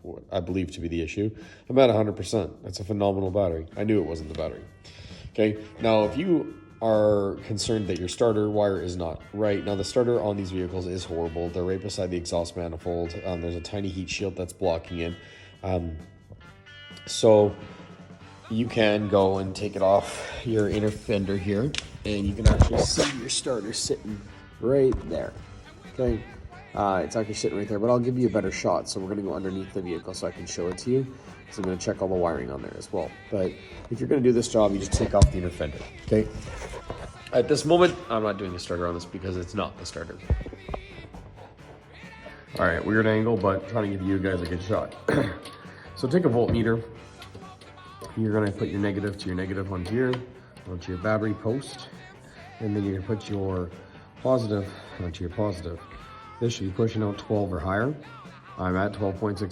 what I believe to be the issue. I'm at 100%. That's a phenomenal battery. I knew it wasn't the battery. Okay, now if you are concerned that your starter wire is not right, now the starter on these vehicles is horrible. They're right beside the exhaust manifold. There's a tiny heat shield that's blocking it. So you can go and take it off your inner fender here, and you can actually see your starter sitting right there. Okay, it's actually sitting right there, but I'll give you a better shot. So we're going to go underneath the vehicle so I can show it to you, because I'm going to check all the wiring on there as well. But if you're going to do this job, you just take off the inner fender. Okay, at this moment I'm not doing a starter on this because it's not the starter. All right, weird angle, but trying to give you guys a good shot. So take a voltmeter. You're gonna put your negative to your negative one here, onto your battery post, and then you're gonna put your positive onto your positive. This should be pushing out 12 or higher. I'm at 12.69.